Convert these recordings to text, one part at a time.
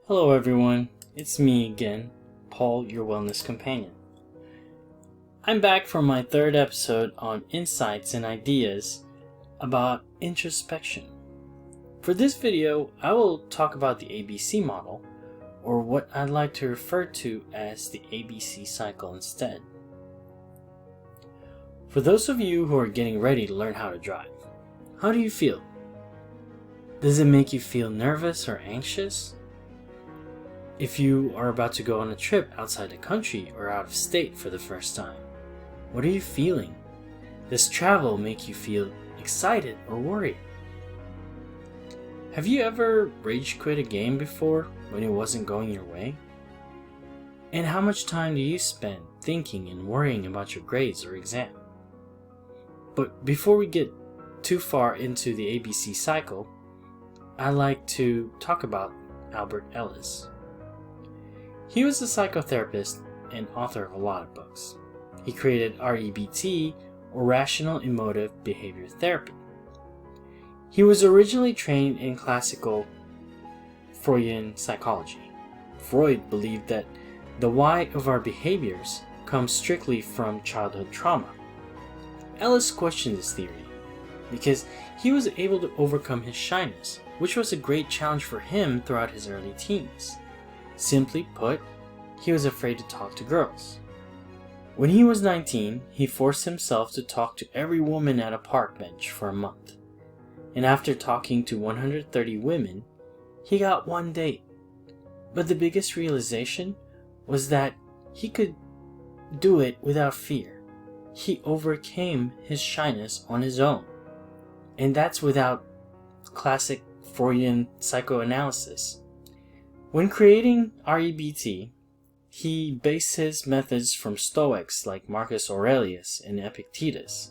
Hello everyone, it's me again, Paul, your wellness companion. I'm back for my third episode on insights and ideas about introspection. For this video, I will talk about the ABC model, or what I'd like to refer to as the ABC cycle instead. For those of you who are getting ready to learn how to drive, how do you feel? Does it make you feel nervous or anxious? If you are about to go on a trip outside the country or out of state for the first time, what are you feeling? Does travel make you feel excited or worried? Have you ever rage quit a game before when it wasn't going your way? And how much time do you spend thinking and worrying about your grades or exam? But before we get too far into the ABC cycle, I'd like to talk about Albert Ellis. He was a psychotherapist and author of a lot of books. He created REBT, or Rational Emotive Behavior Therapy. He was originally trained in classical Freudian psychology. Freud believed that the why of our behaviors comes strictly from childhood trauma. Ellis questioned this theory because he was able to overcome his shyness, which was a great challenge for him throughout his early teens. Simply put, he was afraid to talk to girls. When he was 19, he forced himself to talk to every woman at a park bench for a month. And after talking to 130 women, he got one date. But the biggest realization was that he could do it without fear. He overcame his shyness on his own. And that's without classic Freudian psychoanalysis. When creating REBT, he based his methods from Stoics like Marcus Aurelius and Epictetus.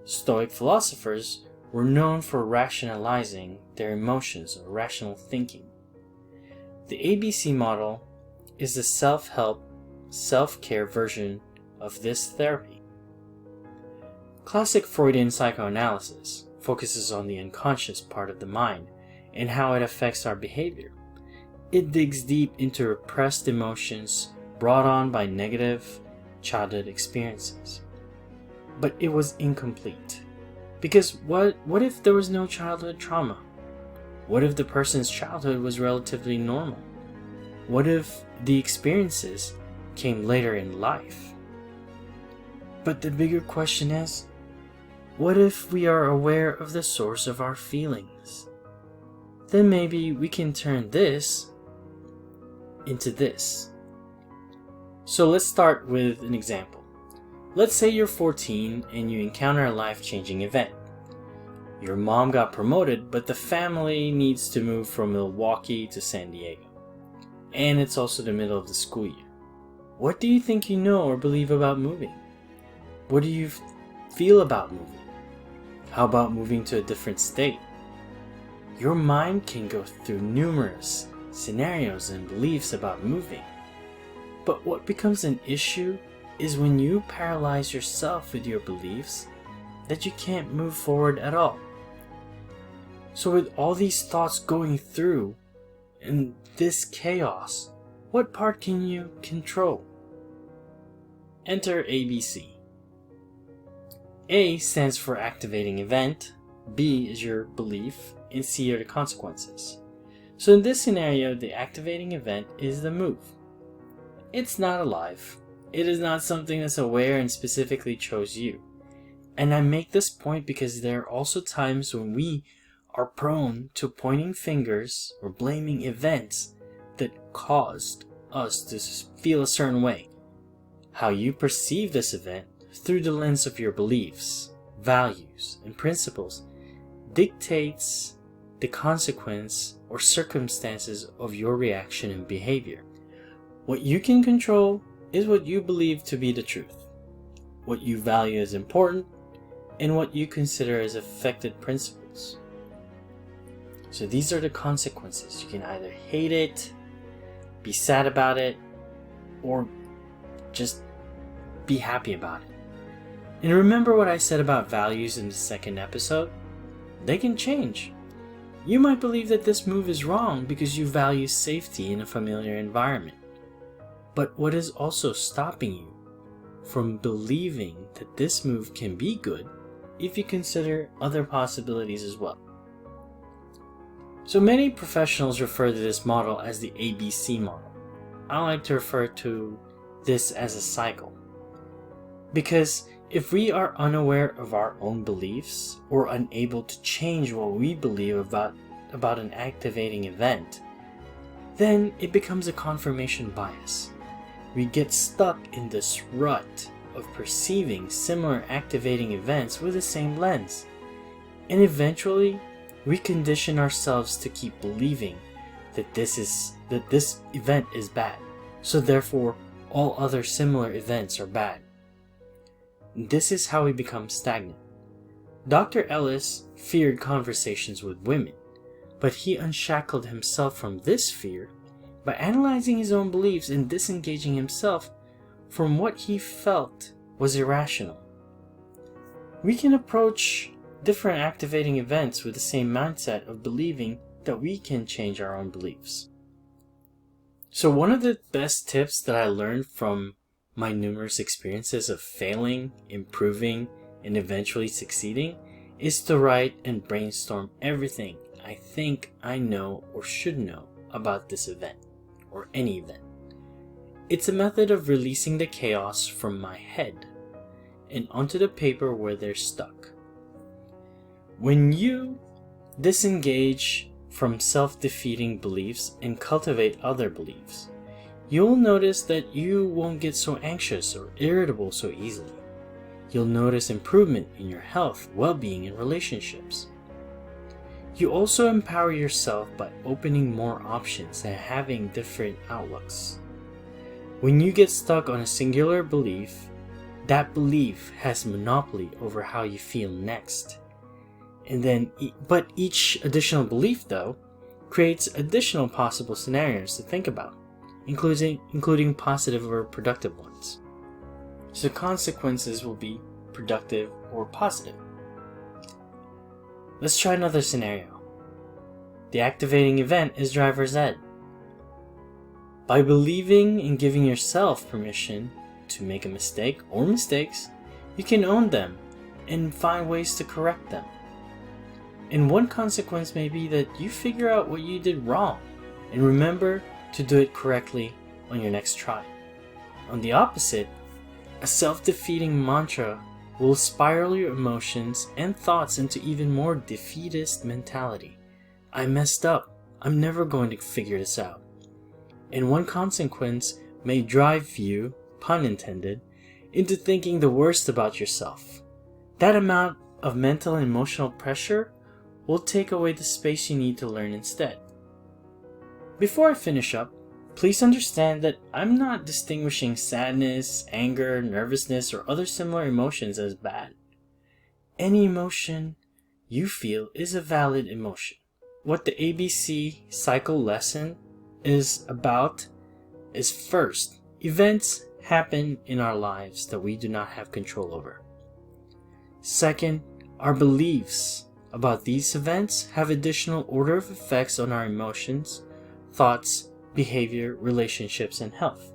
Stoic philosophers were known for rationalizing their emotions or rational thinking. The ABC model is the self-help, self-care version of this therapy. Classic Freudian psychoanalysis focuses on the unconscious part of the mind and how it affects our behavior. It digs deep into repressed emotions brought on by negative childhood experiences. But it was incomplete. Because what if there was no childhood trauma? What if the person's childhood was relatively normal? What if the experiences came later in life? But the bigger question is, what if we are aware of the source of our feelings? Then maybe we can turn this into this. So let's start with an example. Let's say you're 14 and you encounter a life-changing event. Your mom got promoted, but the family needs to move from Milwaukee to San Diego. And it's also the middle of the school year. What do you think you know or believe about moving? What do you feel about moving? How about moving to a different state? Your mind can go through numerous scenarios and beliefs about moving. But what becomes an issue is when you paralyze yourself with your beliefs that you can't move forward at all. So with all these thoughts going through and this chaos, what part can you control? Enter ABC. A stands for activating event, B is your belief, and C are the consequences. So in this scenario, the activating event is the move. It's not alive. It is not something that's aware and specifically chose you. And I make this point because there are also times when we are prone to pointing fingers or blaming events that caused us to feel a certain way. How you perceive this event through the lens of your beliefs, values, and principles dictates the consequence or circumstances of your reaction and behavior. What you can control is what you believe to be the truth, what you value as important, and what you consider as affected principles. So these are the consequences. You can either hate it, be sad about it, or just be happy about it. And remember what I said about values in the second episode? They can change. You might believe that this move is wrong because you value safety in a familiar environment. But what is also stopping you from believing that this move can be good if you consider other possibilities as well? So many professionals refer to this model as the ABC model. I like to refer to this as a cycle. Because if we are unaware of our own beliefs or unable to change what we believe about an activating event, then it becomes a confirmation bias. We get stuck in this rut of perceiving similar activating events with the same lens. And eventually, we condition ourselves to keep believing that this event is bad. So therefore, all other similar events are bad. This is how we become stagnant. Dr. Ellis feared conversations with women, but he unshackled himself from this fear by analyzing his own beliefs and disengaging himself from what he felt was irrational. We can approach different activating events with the same mindset of believing that we can change our own beliefs. So one of the best tips that I learned from my numerous experiences of failing, improving, and eventually succeeding is to write and brainstorm everything I think I know or should know about this event, or any event. It's a method of releasing the chaos from my head and onto the paper where they're stuck. When you disengage from self-defeating beliefs and cultivate other beliefs, you'll notice that you won't get so anxious or irritable so easily. You'll notice improvement in your health, well-being, and relationships. You also empower yourself by opening more options and having different outlooks. When you get stuck on a singular belief, that belief has monopoly over how you feel next. But each additional belief, though, creates additional possible scenarios to think about, including positive or productive ones. So consequences will be productive or positive. Let's try another scenario. The activating event is driver's ed. By believing and giving yourself permission to make a mistake or mistakes, you can own them and find ways to correct them. And one consequence may be that you figure out what you did wrong and remember to do it correctly on your next try. On the opposite, a self-defeating mantra will spiral your emotions and thoughts into even more defeatist mentality. I messed up. I'm never going to figure this out. And one consequence may drive you, pun intended, into thinking the worst about yourself. That amount of mental and emotional pressure will take away the space you need to learn instead. Before I finish up, please understand that I'm not distinguishing sadness, anger, nervousness, or other similar emotions as bad. Any emotion you feel is a valid emotion. What the ABC cycle lesson is about is, first, events happen in our lives that we do not have control over. Second, our beliefs about these events have additional order of effects on our emotions, thoughts, behavior, relationships, and health.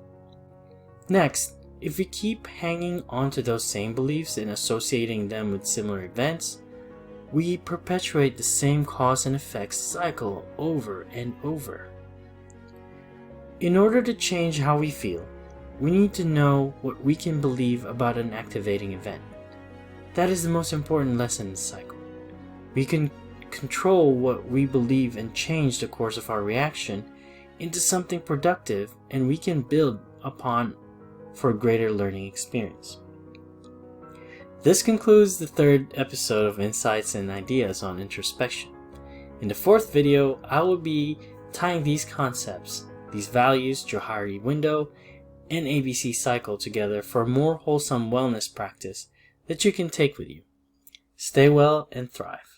Next, if we keep hanging on to those same beliefs and associating them with similar events, we perpetuate the same cause and effect cycle over and over. In order to change how we feel, we need to know what we can believe about an activating event. That is the most important lesson in the cycle. We can control what we believe and change the course of our reaction into something productive, and we can build upon for a greater learning experience. This concludes the third episode of Insights and Ideas on Introspection. In the fourth video, I will be tying these concepts, these values, Johari window, and ABC cycle together for a more wholesome wellness practice that you can take with you. Stay well and thrive.